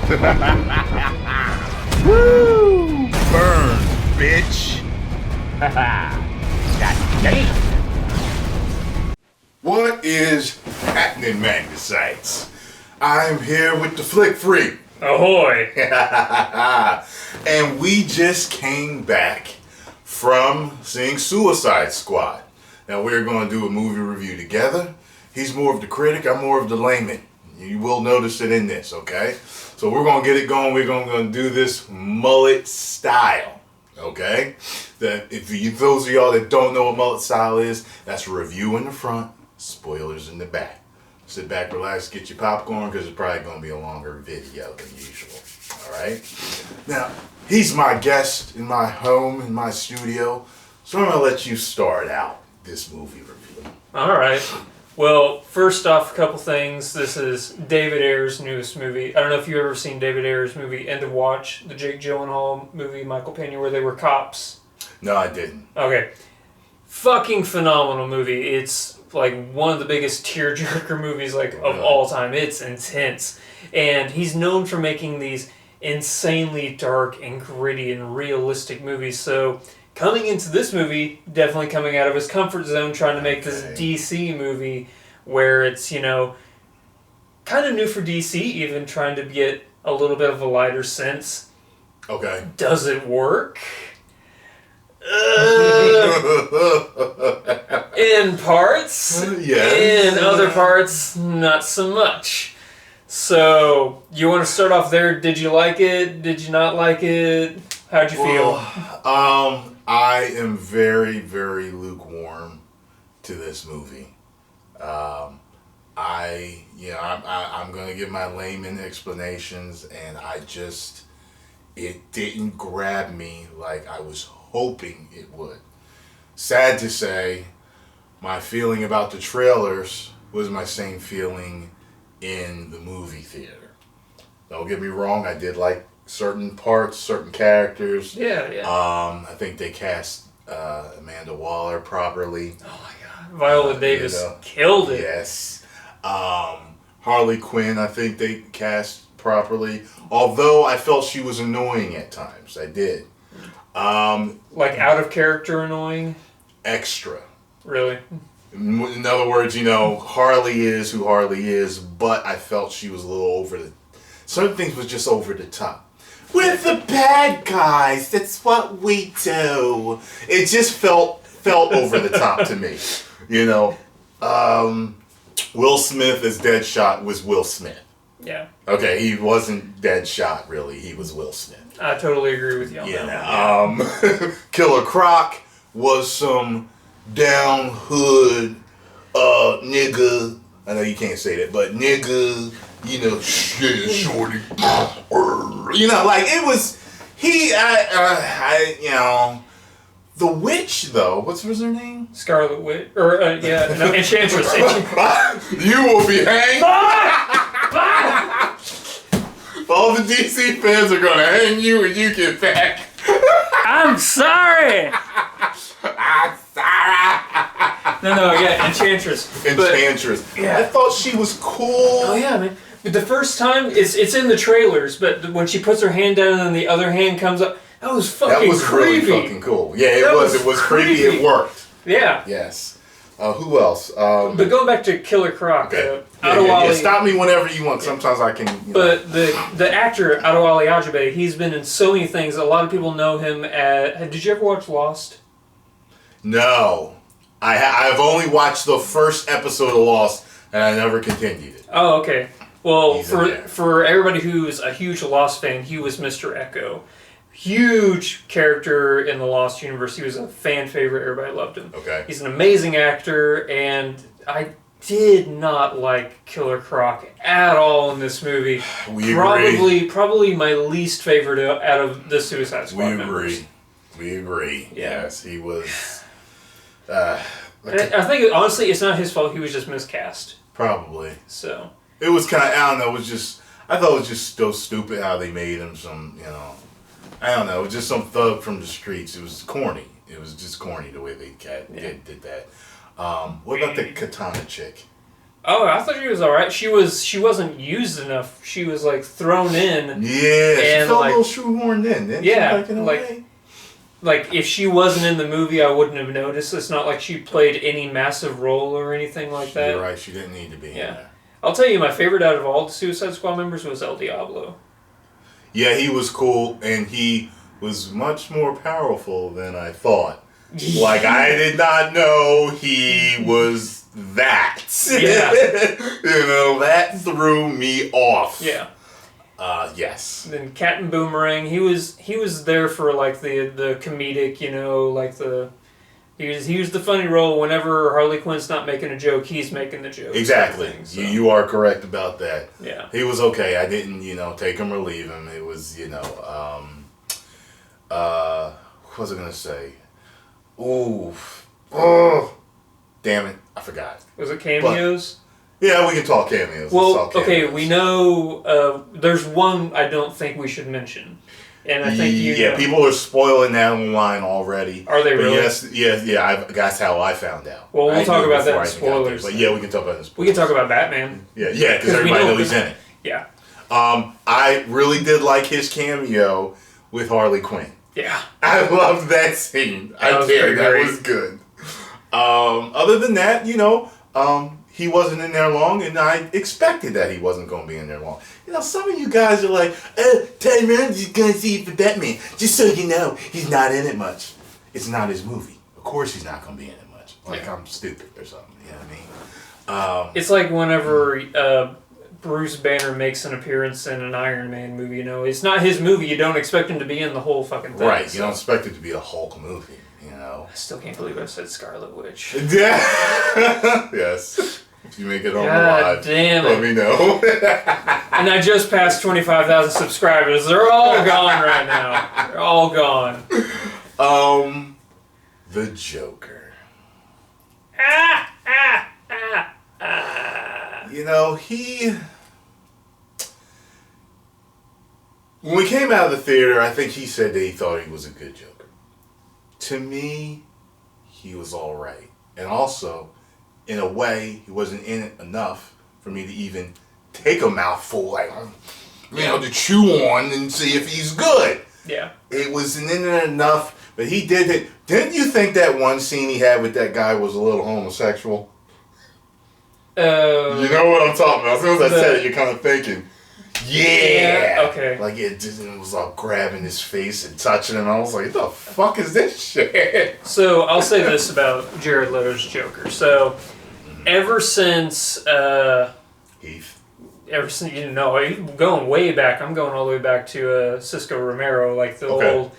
Woo! Burn, bitch! God damn! What is happening, Magnusites? I'm here with the Flick Freak. Ahoy! And we just came back from seeing Suicide Squad. Now we're going to do a movie review together. He's more of the critic, I'm more of the layman. You will notice it in this, okay? So we're going to get it going. We're going to do this mullet style, okay? That if you, those of y'all that don't know what mullet style is, that's a review in the front, spoilers in the back. Sit back, relax, get your popcorn, because it's probably going to be a longer video than usual. Alright? Now, he's my guest in my home, in my studio. So I'm going to let you start out this movie review. Alright. Well, first off, a couple things. This is David Ayer's newest movie. I don't know if you've ever seen David Ayer's movie, End of Watch, the Jake Gyllenhaal movie, Michael Pena, where they were cops. No, I didn't. Okay. Fucking phenomenal movie. It's like one of the biggest tearjerker movies of all time. It's intense. And he's known for making these insanely dark and gritty and realistic movies. So coming into this movie, definitely coming out of his comfort zone, trying to make this DC movie where it's, you know, kind of new for DC, even trying to get a little bit of a lighter sense. Okay. Does it work? In parts. Yes. In other parts, not so much. So, you want to start off there? Did you like it? Did you not like it? How'd you feel? I am very, very lukewarm to this movie. I'm going to give my layman explanations, and it didn't grab me like I was hoping it would. Sad to say, my feeling about the trailers was my same feeling in the movie theater. Don't get me wrong, I did like certain parts, certain characters. Yeah. I think they cast Amanda Waller properly. Oh my god. Viola Davis killed it. Yes. Harley Quinn, I think they cast properly. Although I felt she was annoying at times. I did. Like out of character annoying? Extra. Really? In other words, Harley is who Harley is, but I felt she was a little over the... Certain things was just over the top. We're the bad guys. That's what we do. It just felt over the top to me. Will Smith as Deadshot was Will Smith. Yeah. Okay, he wasn't Deadshot, really. He was Will Smith. I totally agree with you on that. Yeah. Killer Croc was some down hood nigga. I know you can't say that, but nigga, shit, shorty. It was, the witch, though, what was her name? Scarlet Witch, Enchantress. You will be hanged. All the DC fans are going to hang you when you get back. I'm sorry. I'm sorry. Enchantress. Enchantress. Yeah. I thought she was cool. Oh yeah, man. But the first time, it's in the trailers, but when she puts her hand down and then the other hand comes up, that was fucking creepy. That was creepy. Really fucking cool. Yeah, it was creepy. It worked. Yeah. Yes. Who else? But going back to Killer Croc, okay. Yeah, stop me whenever you want. Sometimes I can. But the actor Adewale Ajabe, he's been in so many things. A lot of people know him at. Did you ever watch Lost? No, I've only watched the first episode of Lost, and I never continued it. Oh, okay. Well, for everybody who's a huge Lost fan, he was Mr. Echo. Huge character in the Lost universe. He was a fan favorite. Everybody loved him. Okay. He's an amazing actor, and I did not like Killer Croc at all in this movie. We agree. Probably my least favorite out of the Suicide Squad members. We agree. Yeah. Yes, he was. I think honestly, it's not his fault. He was just miscast. Probably. So it was kind of, I don't know. I thought it was just so stupid how they made him some. I don't know. It was just some thug from the streets. It was corny. It was just corny the way they did that. What about the Katana chick? Oh, I thought she was all right. She wasn't used enough. She was like thrown in. Yeah, she and felt like, a little shoehorned in, didn't yeah, she? Like, in a like way? like if she wasn't in the movie, I wouldn't have noticed. It's not like she played any massive role or anything like that. You're right. She didn't need to be in there. I'll tell you, my favorite out of all the Suicide Squad members was El Diablo. Yeah, he was cool, and he was much more powerful than I thought. Like, I did not know he was that. Yeah. You know, that threw me off. Yeah. Yes. Then Captain Boomerang, he was there for like the comedic, you know, like he was the funny role. Whenever Harley Quinn's not making a joke, he's making the joke. Exactly. Thing, so. You are correct about that. Yeah. He was okay. I didn't, take him or leave him. It was, what was I gonna say? Ooh. Oh. Damn it. I forgot. Was it Cameos? Yeah, we can talk Cameos. Well, Cameos. okay, we know there's one I don't think we should mention. And I think know. People are spoiling that online already. Are they really? Yes, that's how I found out. Well, we'll talk about that in spoilers. But yeah, we can talk about the spoilers. We can talk about Batman. Yeah, because everybody knows he's in it. Yeah. I really did like his cameo with Harley Quinn. Yeah. I loved that scene. That was good. Other than that, he wasn't in there long, and I expected that he wasn't going to be in there long. Some of you guys are like, Tyrone is going to see it for Batman. Just so you know, he's not in it much. It's not his movie. Of course he's not going to be in it much. Like, I'm stupid or something, you know what I mean? It's like whenever Bruce Banner makes an appearance in an Iron Man movie, it's not his movie. You don't expect him to be in the whole fucking thing. Right, you don't expect it to be a Hulk movie, I still can't believe I said Scarlet Witch. Yeah. Yes. If you make it home God alive, damn it. let me know. And I just passed 25,000 subscribers. They're all gone right now. They're all gone. The Joker. When we came out of the theater, I think he said that he thought he was a good Joker. To me, he was all right. And also, in a way, he wasn't in it enough for me to even take a mouthful, to chew on and see if he's good. Yeah. It wasn't in it enough, but he did it. Didn't you think that one scene he had with that guy was a little homosexual? You know what I'm talking about. As soon as I said it, you're kind of thinking, yeah. Okay. Like it was all grabbing his face and touching him. I was like, what the fuck is this shit? So I'll say this about Jared Leto's Joker. So ever since Heath. Ever since going way back, I'm going all the way back to Cisco Romero, like the old,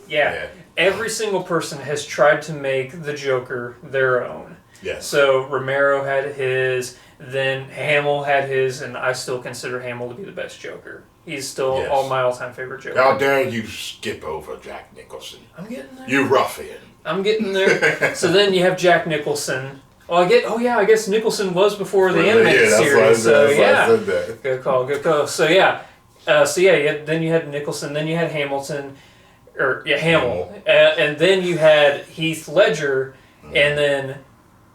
yeah. Every single person has tried to make the Joker their own. Yes. So Romero had his, then Hamill had his, and I still consider Hamill to be the best Joker. He's still all my all-time favorite Joker. How dare you skip over Jack Nicholson? I'm getting there. You ruffian. I'm getting there. So then you have Jack Nicholson. Well, I guess Nicholson was before the animated series. Why I said that. Good call. So then you had Nicholson, then you had Hamill, and then you had Heath Ledger, and then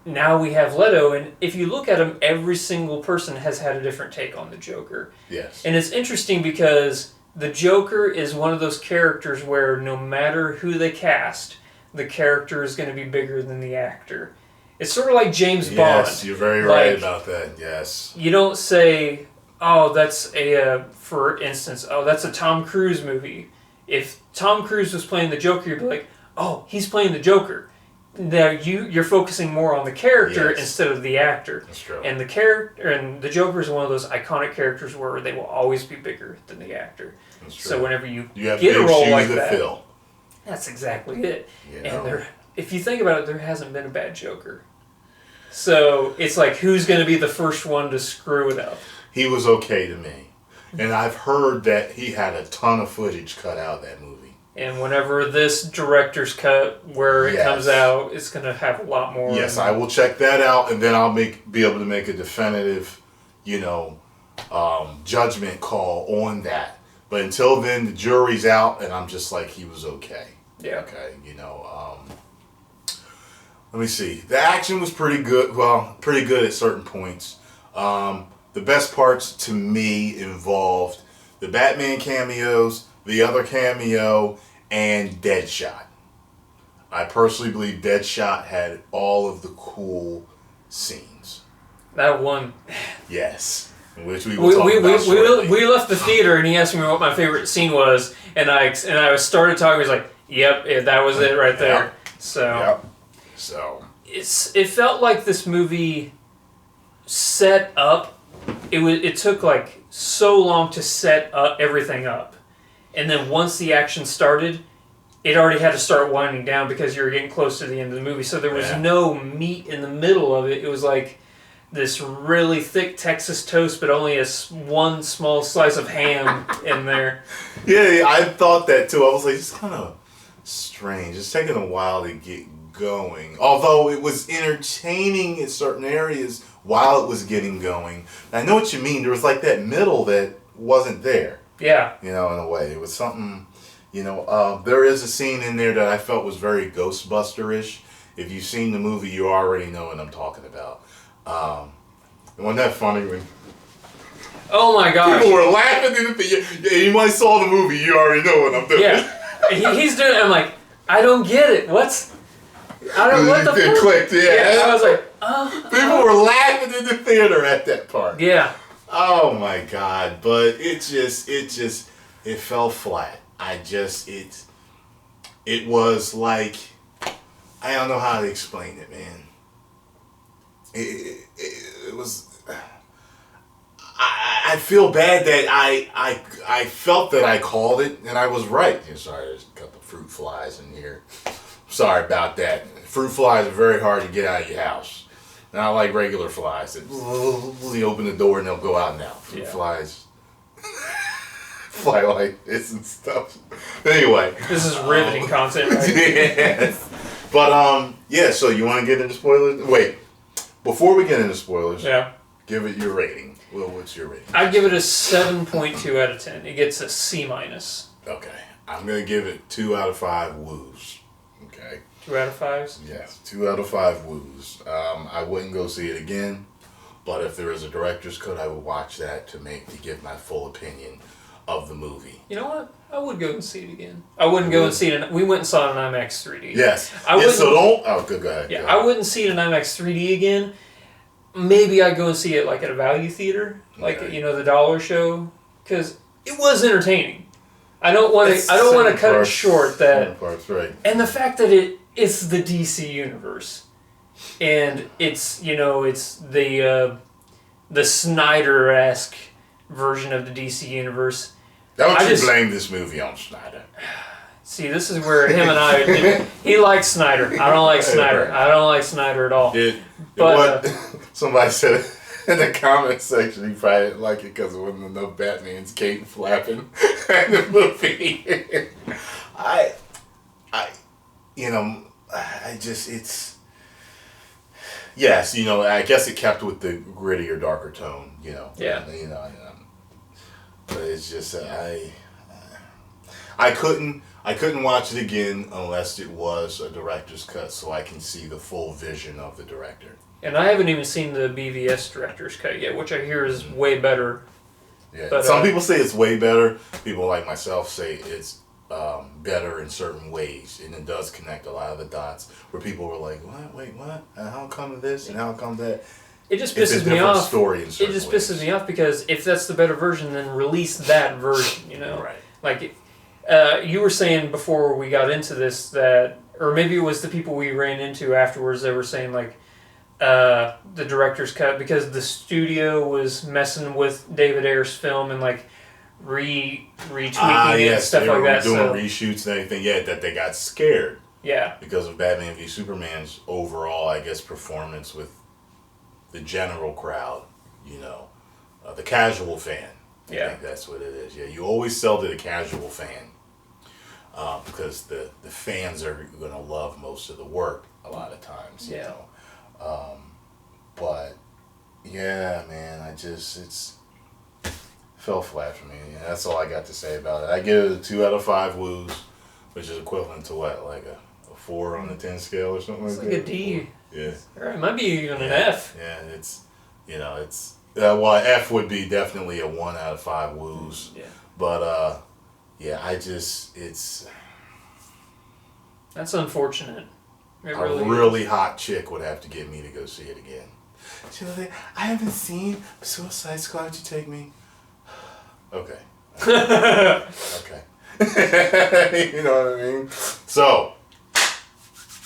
now we have Leto. And if you look at them, every single person has had a different take on the Joker. Yes. And it's interesting because the Joker is one of those characters where no matter who they cast, the character is going to be bigger than the actor. It's sort of like James Bond. Yes, you're very right about that, yes. You don't say, that's for instance, that's a Tom Cruise movie. If Tom Cruise was playing the Joker, you'd be like, he's playing the Joker. Now you're focusing more on the character instead of the actor. That's true. And the Joker is one of those iconic characters where they will always be bigger than the actor. That's true. So whenever you have get a role like that, fill. That's exactly it. And if you think about it, there hasn't been a bad Joker. So it's like, who's going to be the first one to screw it up? He was okay to me. And I've heard that he had a ton of footage cut out of that movie. And whenever this director's cut, where it comes out, it's going to have a lot more. Yes, I will check that out, and then I'll be able to make a definitive, judgment call on that. But until then, the jury's out, and I'm just like, he was okay. Yeah. Okay, let me see. The action was pretty good. Well, pretty good at certain points. The best parts to me involved the Batman cameos, the other cameo, and Deadshot. I personally believe Deadshot had all of the cool scenes. That one. Yes. Which we will talk about shortly. We left the theater and he asked me what my favorite scene was, and I started talking. He was like, "Yep, that was it right there." Yep. So it felt like this movie set up. It took like so long to set up everything up, and then once the action started, it already had to start winding down because you were getting close to the end of the movie. So there was no meat in the middle of it. It was like this really thick Texas toast, but only one small slice of ham in there. Yeah, I thought that too. I was like, it's kind of strange. It's taking a while to get going. Although it was entertaining in certain areas while it was getting going. I know what you mean. There was like that middle that wasn't there. Yeah. In a way. It was something, there is a scene in there that I felt was very Ghostbuster-ish. If you've seen the movie, you already know what I'm talking about. Wasn't that funny when... Oh my gosh. People were laughing in the theater. Anyone saw the movie, you already know what I'm doing. Yeah. He's doing it. I'm like, I don't get it. What the fuck? It clicked, yeah. I was like, People were laughing in the theater at that part. Yeah. Oh my God. But it fell flat. It was like, I don't know how to explain it, man. It was, I feel bad that I felt that I called it and I was right. Sorry, there's a couple of fruit flies in here. Sorry about that. Fruit flies are very hard to get out of your house. Not like regular flies. You open the door and they'll go out now. Fruit flies fly like this and stuff. Anyway. This is riveting content, right? Yes. But, so you want to get into spoilers? Wait. Before we get into spoilers, give it your rating. Well, what's your rating? I'd give it a 7.2 out of 10. It gets a C-. Okay. I'm going to give it 2 out of 5 woos. Okay. 2 out of 5s? Yes, 2 out of 5 woos. I wouldn't go see it again, but if there is a director's cut, I would watch that to give my full opinion of the movie. You know what? I would go and see it again. I wouldn't go and see it. We went and saw it in IMAX 3D. Yes. So don't. Oh, go ahead. Yeah, go ahead. I wouldn't see it in IMAX 3D again. Maybe I'd go and see it like at a value theater, like the dollar show, because it was entertaining. I don't want to cut it short. Parts, right. And the fact that it's the DC universe, and it's it's the Snyder-esque version of the DC universe. Don't you blame this movie on Snyder? See, this is where him and I... He likes Snyder. I don't like Snyder. I don't like Snyder at all. Somebody said in the comment section he probably didn't like it because there wasn't enough Batman's cape flapping in the movie. Yes, I guess it kept with the grittier, darker tone, Yeah. But it's just I couldn't watch it again unless it was a director's cut, so I can see the full vision of the director. And I haven't even seen the BVS director's cut yet, which I hear is way better. Yeah. But, some people say it's way better. People like myself say it's better in certain ways, and it does connect a lot of the dots where people were like, "What? Wait, what? And how come this? And how come that?" It just pisses me off. Story in certain pisses me off because if that's the better version, then release that version. Right. Like you were saying before we got into this that, or maybe it was the people we ran into afterwards. They were saying like the director's cut because the studio was messing with David Ayer's film and like retweaking it and stuff like that. Doing reshoots and everything. Yeah, that they got scared. Yeah. Because of Batman v Superman's overall, I guess, performance with the general crowd, the casual fan. I think that's what it is. Yeah, you always sell to the casual fan because the fans are going to love most of the work a lot of times. You know. But yeah, man, it's fell flat for me. Yeah, that's all I got to say about it. I give it a 2 out of 5 woos, which is equivalent to what, like a 4 on the 10 scale or something It's like like that. a D. Yeah. Or it might be even an F. Yeah, it's, well, F would be definitely a 1 out of 5 woos. Yeah. But, it's... That's unfortunate. It A really hot chick would have to get me to go see it again. She's like, I haven't seen Suicide Squad. Would you take me? Okay. Okay. You know what I mean? So,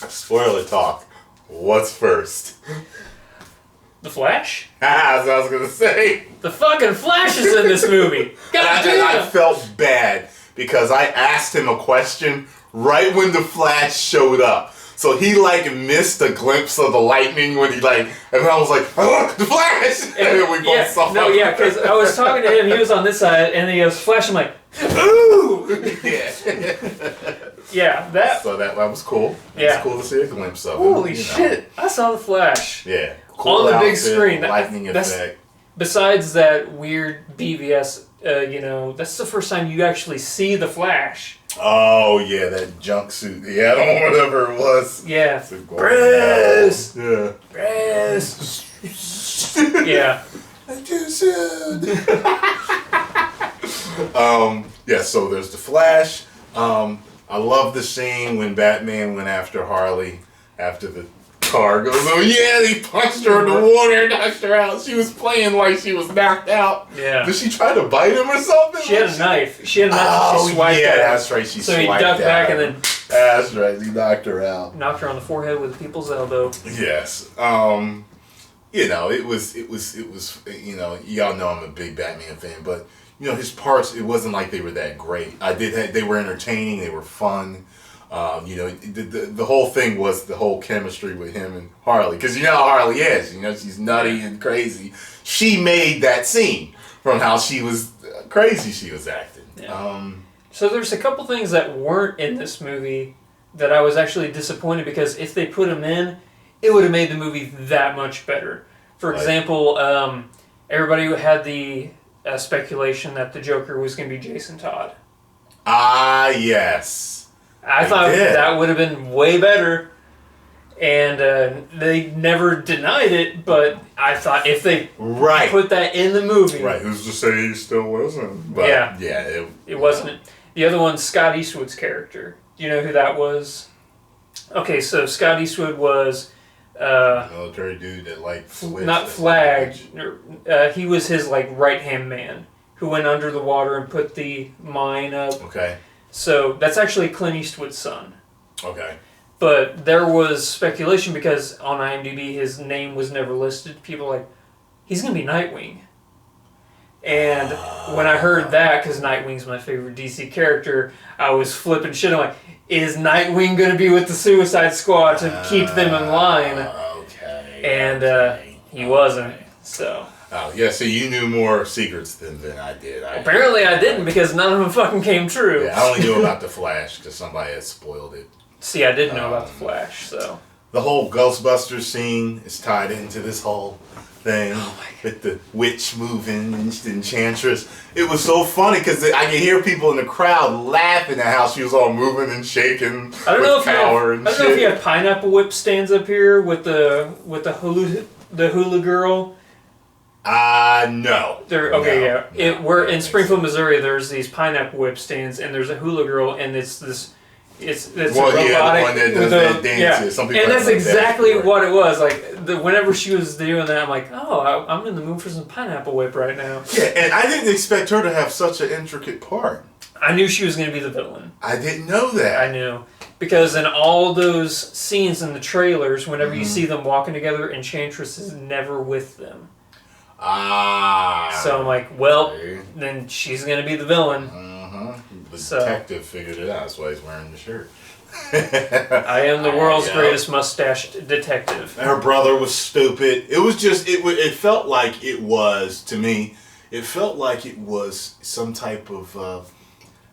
spoiler talk. What's first? The Flash? That's what I was going to say. The fucking Flash is in this movie. God And I damn! felt bad because I asked him a question right when the Flash showed up. So he missed a glimpse of the lightning when he and I was like, oh, the Flash! And then we both saw it. Because I was talking to him, he was on this side, and then he goes, Flash, I'm like, ooh! Yeah. that... So that was cool. Yeah. It's cool to see a glimpse of Holy him. shit, I saw the Flash. Yeah. Cool On the big outfit, screen. Lightning effect. Besides that weird BVS, that's the first time you actually see the Flash. Oh, yeah, that jumpsuit. Yeah, whatever it was. Yeah. Bruce! Yeah. Bruce! Yeah. Too soon. Yeah, so there's the Flash. I love the scene when Batman went after Harley after the car goes, oh yeah, he punched her in the water and knocked her out. She was playing like she was knocked out. Yeah. Did she try to bite him or something? She had a knife. She had a knife Oh, and she swiped yeah, at her. that's right. She So he swiped ducked at back her. and then That's right. He knocked her out. knocked her on the forehead with a people's elbow. Yes. It was, y'all know I'm a big Batman fan, but, his parts, it wasn't like they were that great. They were entertaining, they were fun. The whole thing was the whole chemistry with him and Harley. Because you know how Harley is. She's nutty and crazy. She made that scene from how she was crazy she was acting. Yeah. So there's a couple things that weren't in this movie that I was actually disappointed because if they put them in, it would have made the movie that much better. For example, everybody had the speculation that the Joker was going to be Jason Todd. Ah, yes. I thought that would have been way better, and they never denied it, but I thought if they put that in the movie... Right, who's to say he still wasn't? But yeah, it wasn't. The other one's Scott Eastwood's character. Do you know who that was? Okay, so Scott Eastwood was... military dude that switched. Not Flag. He was his right-hand man who went under the water and put the mine up. Okay. So that's actually Clint Eastwood's son. Okay. But there was speculation because on IMDb his name was never listed. People were like, he's going to be Nightwing. And when I heard that, because Nightwing's my favorite DC character, I was flipping shit. I'm like, is Nightwing going to be with the Suicide Squad to keep them in line? Okay. And he wasn't, so... Oh, yeah, so you knew more secrets than I did. Apparently I didn't because none of them fucking came true. Yeah, I only knew about the Flash because somebody had spoiled it. See, I did know about the Flash, so... The whole Ghostbusters scene is tied into this whole thing with the witch moving and the enchantress. It was so funny because I could hear people in the crowd laughing at how she was all moving and shaking I don't know if you have Pineapple Whip stands up here with the hula girl. No. We're in Springfield, Missouri. There's these Pineapple Whip stands, and there's a hula girl, and it's robotic. The one that does that dance. Yeah. And that's exactly what it was. Whenever she was doing that, I'm like, oh, I'm in the mood for some Pineapple Whip right now. Yeah, and I didn't expect her to have such an intricate part. I knew she was going to be the villain. I didn't know that. I knew. Because in all those scenes in the trailers, whenever you see them walking together, Enchantress is never with them. So I'm like, well, then she's going to be the villain. The detective figured it out. That's why he's wearing the shirt. I am the world's greatest mustached detective. Her brother was stupid. It was just, it felt like it was, to me, it felt like it was some type of,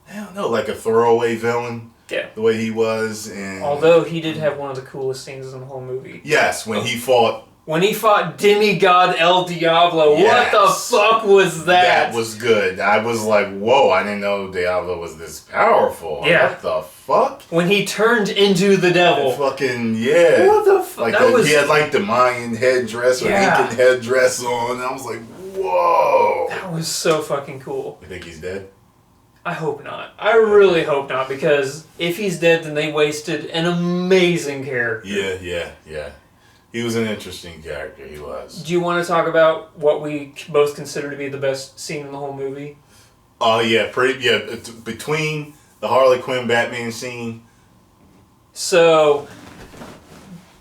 I don't know, like a throwaway villain. Yeah. The way he was. And although he did have one of the coolest scenes in the whole movie. Yes, when he fought when he fought Demigod El Diablo. Yes. What the fuck was that? That was good. I was like, whoa, I didn't know Diablo was this powerful. Yeah. What the fuck? When he turned into the devil. Fucking, yeah. What the fuck? Like, he had like the Mayan headdress or Incan headdress on. And I was like, whoa. That was so fucking cool. You think he's dead? I hope not. I really hope not, because if he's dead, then they wasted an amazing character. Yeah. He was an interesting character, he was. Do you want to talk about what we both consider to be the best scene in the whole movie? Oh, yeah, between the Harley Quinn Batman scene. So,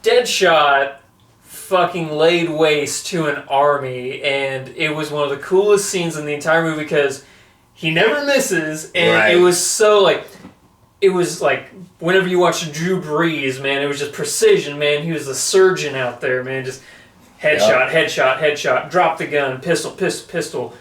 Deadshot fucking laid waste to an army, and it was one of the coolest scenes in the entire movie because he never misses, and it was so like, it was like whenever you watch Drew Brees, man, it was just precision, man. He was a surgeon out there, man. Just headshot, drop the gun, pistol,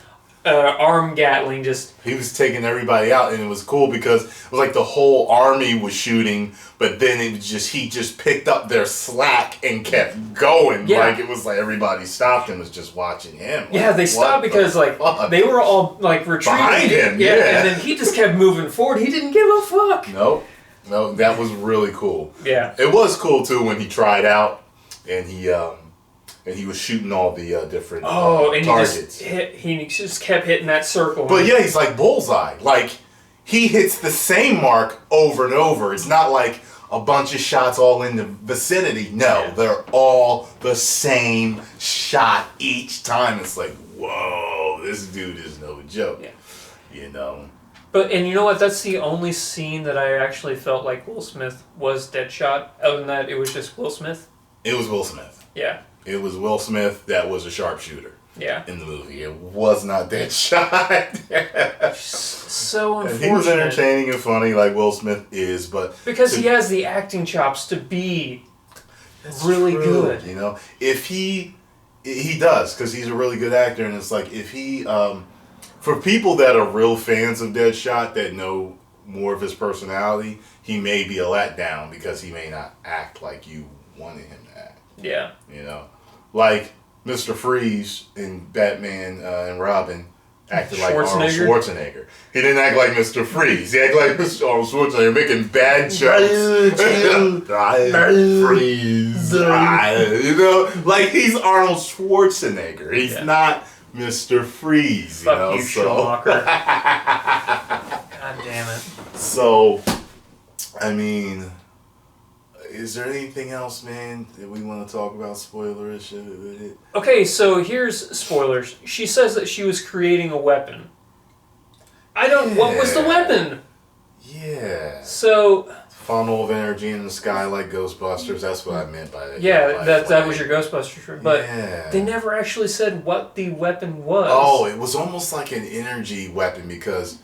arm gatling, just... He was taking everybody out, and it was cool because it was like the whole army was shooting, but then it was just, he just picked up their slack and kept going. Yeah. Like, it was like everybody stopped and was just watching him. Yeah, Like, they stopped because, like, they were all, like, retreating. Behind him, yeah. And then he just kept moving forward. He didn't give a fuck. No, that was really cool. Yeah. It was cool, too, when he tried out, and he was shooting all the different targets. He just kept hitting that circle. But yeah, he's like bullseye. Like, he hits the same mark over and over. It's not like a bunch of shots all in the vicinity. No, they're all the same shot each time. It's like, whoa, this dude is no joke. Yeah. You know? And you know what? That's the only scene that I actually felt like Will Smith was Deadshot. Other than that, it was just Will Smith. It was Will Smith. Yeah. It was Will Smith that was a sharpshooter. Yeah. In the movie. It was not Deadshot. So unfortunate. And he was entertaining and funny like Will Smith is, but... Because he has the acting chops to be really good. You know? If he does, because he's a really good actor, and it's like, if he... for people that are real fans of Deadshot that know more of his personality, he may be a letdown because he may not act like you wanted him to act. Yeah. You know? Like Mr. Freeze in Batman and Robin acted like Arnold Schwarzenegger. He didn't act like Mr. Freeze. He acted like Mr. Arnold Schwarzenegger making bad jokes. Freeze. You know? Like he's Arnold Schwarzenegger. He's not Mr. Freeze. Fuck you, Schumacher. God damn it. So, I mean... Is there anything else, man, that we want to talk about spoilerish? Okay, so here's spoilers. She says that she was creating a weapon. What was the weapon? Yeah. So... Funnel of energy in the sky like Ghostbusters. That's what I meant by that. Yeah, that was your Ghostbusters. But they never actually said what the weapon was. Oh, it was almost like an energy weapon because...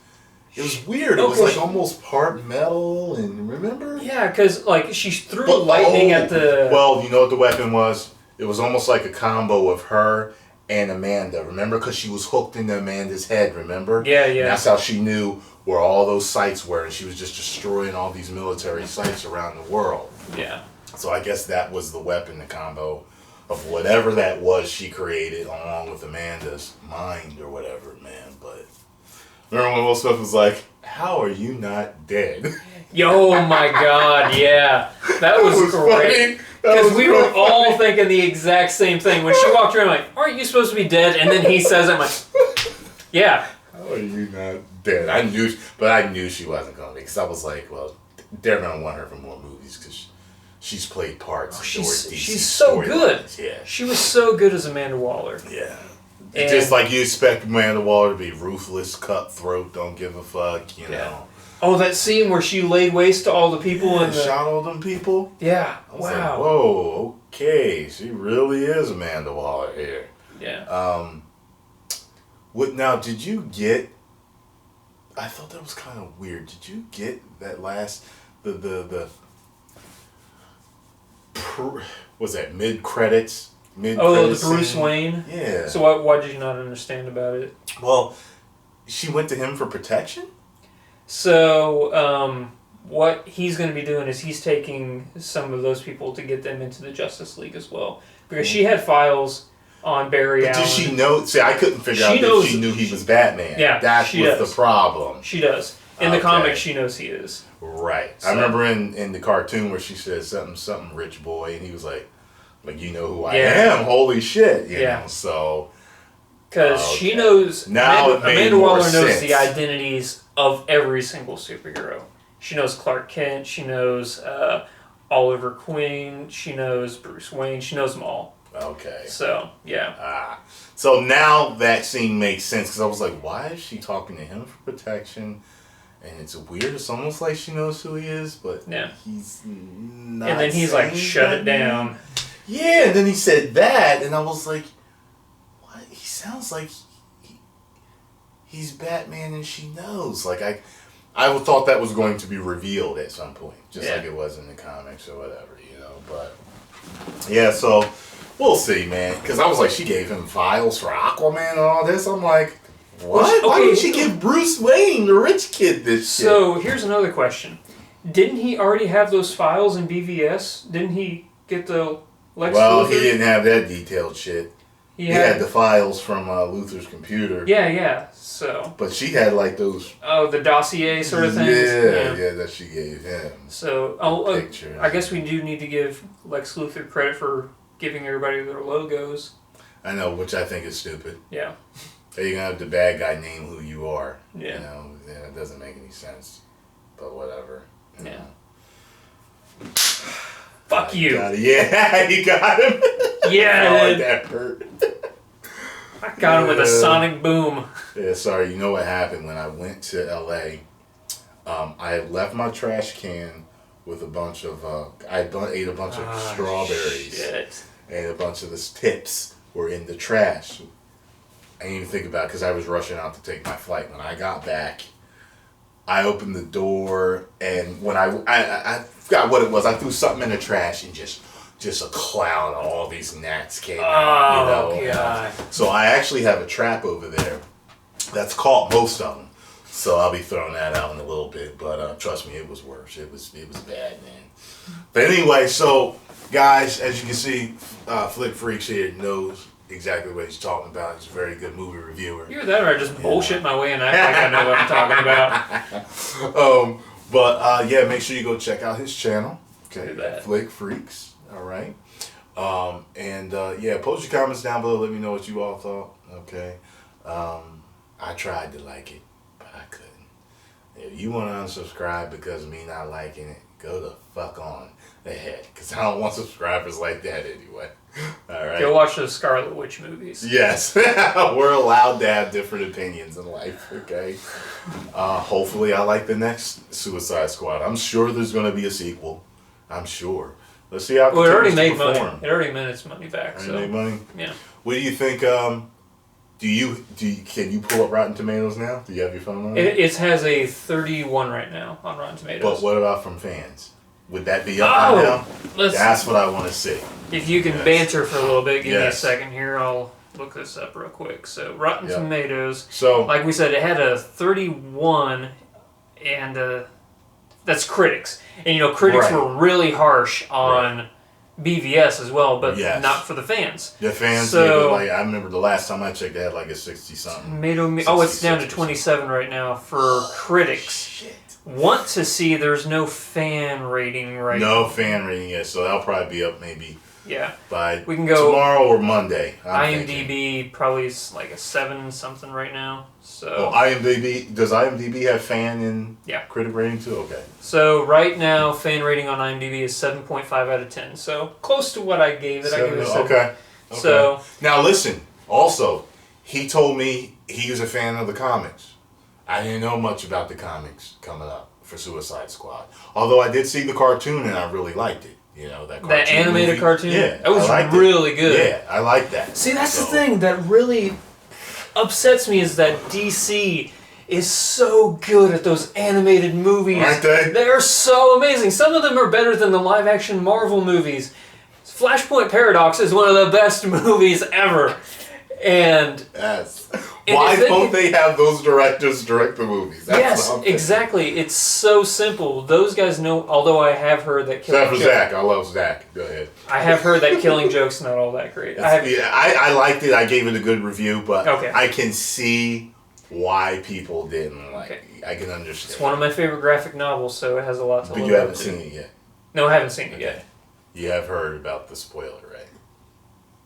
It was weird. It was like almost part metal, and remember? Yeah, because like she threw lightning at the... Well, you know what the weapon was? It was almost like a combo of her and Amanda. Remember? Because she was hooked into Amanda's head, remember? Yeah. And that's how she knew where all those sites were, and she was just destroying all these military sites around the world. Yeah. So I guess that was the weapon, the combo of whatever that was she created along with Amanda's mind or whatever, man. But... Remember when Will Smith was like, "How are you not dead?" Yo, my God, yeah. That was great. Because we were all thinking the exact same thing. When she walked around, like, aren't you supposed to be dead? And then he says it, I'm like, yeah. How are you not dead? I knew she wasn't going to be. Because I was like, well, they're going to want her for more movies because she's played parts. Oh, she's so good. Yeah. She was so good as Amanda Waller. Yeah. Just like you expect Amanda Waller to be ruthless, cutthroat, don't give a fuck, you know. Oh, that scene where she laid waste to all the people and shot all them people? Yeah. I was like, whoa, okay. She really is Amanda Waller here. Yeah. Now, did you get... I thought that was kind of weird. Did you get that last... was that mid-credits? The Bruce Wayne? Yeah. So what did you not understand about it? Well, she went to him for protection? So, what he's going to be doing is he's taking some of those people to get them into the Justice League as well. because she had files on Barry Allen. Did she know? See, I couldn't figure out if she knew he was Batman. Yeah, that's the problem. She does. In the comics, she knows he is. Right. So. I remember in the cartoon where she said something rich boy, and he was like you know who I am? Holy shit! You know? So. Because she knows. Now Amanda Waller knows the identities of every single superhero. She knows Clark Kent. She knows Oliver Queen. She knows Bruce Wayne. She knows them all. Okay. So, yeah. So now that scene makes sense because I was like, why is she talking to him for protection? And it's weird. It's almost like she knows who he is, but he's not. And then he's like, shut it down. Yeah, and then he said that, and I was like, what? He sounds like he's Batman and she knows. Like, I thought that was going to be revealed at some point, just like it was in the comics or whatever, you know. But, yeah, so we'll see, man. Because I was like, she gave him files for Aquaman and all this. I'm like, what? Why would she give Bruce Wayne, the rich kid, this shit? So, here's another question. Didn't he already have those files in BVS? Didn't he get the Lex Luthor? He didn't have that detailed shit. He had the files from Luthor's computer. Yeah, so. But she had like those... Oh, the dossier sort of things? Yeah, that she gave him. So, I guess we do need to give Lex Luthor credit for giving everybody their logos. I know, which I think is stupid. Yeah. So you're going to have the bad guy name who you are. Yeah. You know, it doesn't make any sense. But whatever. You know. Fuck you. Yeah, you got him. Yeah, that hurt. I got him with a sonic boom. Yeah, sorry. You know what happened when I went to LA? I had left my trash can with a bunch of. I ate a bunch of strawberries, shit. And a bunch of the tips were in the trash. I didn't even think about it because I was rushing out to take my flight. When I got back, I opened the door, and when I forgot what it was, I threw something in the trash, and just a cloud of all these gnats came out. You know? God. So I actually have a trap over there that's caught most of them. So I'll be throwing that out in a little bit. But trust me, it was worse. It was bad, man. But anyway, so guys, as you can see, Flick Freaks here knows exactly what he's talking about. He's a very good movie reviewer. Either that or I just bullshit my way and act like I know what I'm talking about. But make sure you go check out his channel. Okay, Flick Freaks. All right. Post your comments down below. Let me know what you all thought. Okay. I tried to like it, but I couldn't. If you want to unsubscribe because of me not liking it, go the fuck on ahead. Because I don't want subscribers like that anyway. All right. Go watch those Scarlet Witch movies. Yes. We're allowed to have different opinions in life, okay? Hopefully I like the next Suicide Squad. I'm sure there's going to be a sequel. I'm sure. Let's see how it already made money. It already made its money back. Made money? Yeah. What do you think? Can you pull up Rotten Tomatoes now? Do you have your phone on? It has a 31 right now on Rotten Tomatoes. But what about from fans? Would that be up right now? That's what I want to see. If you can banter for a little bit, give me a second here. I'll look this up real quick. So Rotten Tomatoes. So like we said, it had a 31, and that's critics. And critics were really harsh on BVS as well, but not for the fans. The fans, I remember the last time I checked, they had like a 60-something. It's down to 27 right now for critics. Shit. Want to see, there's no fan rating right now. No fan rating yet, so that'll probably be up maybe by we can go tomorrow or Monday. IMDb probably is like a 7 something right now. So IMDb, does IMDb have fan and critic rating too? Okay. So right now, fan rating on IMDb is 7.5 out of 10. So close to what I gave it. I gave it a 7. Okay. So now listen. Also, he told me he was a fan of the comics. I didn't know much about the comics coming up for Suicide Squad. Although I did see the cartoon and I really liked it. That animated cartoon? Yeah. That was really good. Yeah, I like that. See, that's the thing that really upsets me is that DC is so good at those animated movies. Aren't they? They're so amazing. Some of them are better than the live-action Marvel movies. Flashpoint Paradox is one of the best movies ever. And Yes. Why don't they have those directors direct the movies? That's yes, exactly. It's so simple. Those guys know. Although I have heard that except for Zach, I love Zach. Go ahead. I have heard that Killing Joke's not all that great. I liked it. I gave it a good review, but okay. I can see why people didn't like it. I can understand. It's one of my favorite graphic novels, so it has a lot to. But you haven't seen it yet. No, I haven't seen it yet. You have heard about the spoiler, right?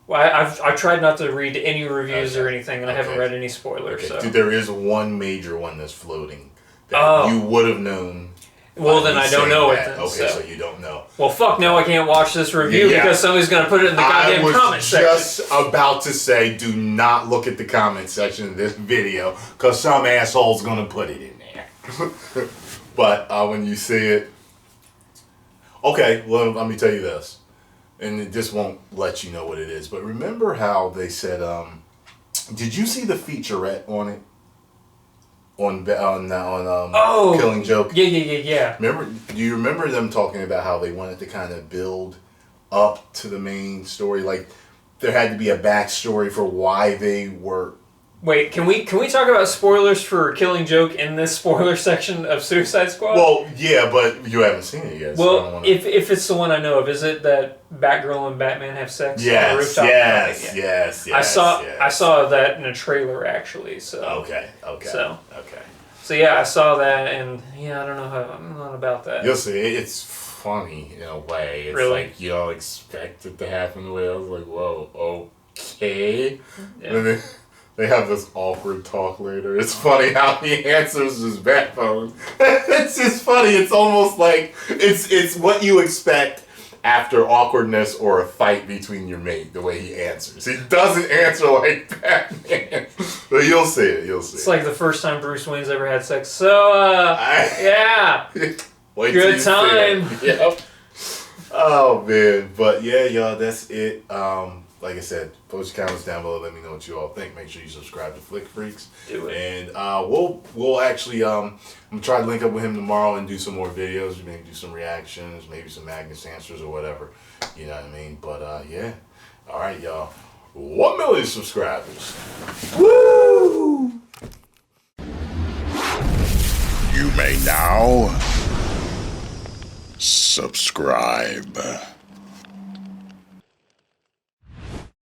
Well, I've tried not to read any reviews or anything, and I haven't read any spoilers. Okay. So. Dude, there is one major one that's floating that you would have known. Well, then I don't know it. Then, okay, so you don't know. Well, fuck no, I can't watch this review because somebody's gonna put it in the goddamn comment section. I was just about to say, do not look at the comment section of this video because some asshole's gonna put it in there. But when you see it, okay. Well, let me tell you this. And this won't let you know what it is. But remember how they said, did you see the featurette on it? On Killing Joke? Yeah. Do you remember them talking about how they wanted to kind of build up to the main story? Like, there had to be a backstory for why they were... Wait, can we talk about spoilers for Killing Joke in this spoiler section of Suicide Squad? Well, yeah, but you haven't seen it yet. Well, so if it's the one I know of, is it that Batgirl and Batman have sex on the rooftop? Yes. I saw that in a trailer actually. So okay. So yeah, I saw that, and yeah, I don't know how I'm not about that. You'll see. It's funny in a way. It's really? Like you don't expect it to happen the way I was like, whoa, okay. Yeah. And then they have this awkward talk later. It's funny how he answers his bat phone. It's just funny. It's almost like it's what you expect after awkwardness or a fight between your mate, the way he answers. He doesn't answer like Batman. But you'll see it. It's like the first time Bruce Wayne's ever had sex. So, yeah. Good time. Yep. Oh, man. But yeah, y'all, that's it. Like I said, post your comments down below. Let me know what you all think. Make sure you subscribe to Flick Freaks. Do it. And we'll actually I'm gonna try to link up with him tomorrow and do some more videos. Maybe do some reactions, maybe some Magnus answers or whatever. You know what I mean? But yeah. All right, y'all. 1 million subscribers. Woo! You may now subscribe.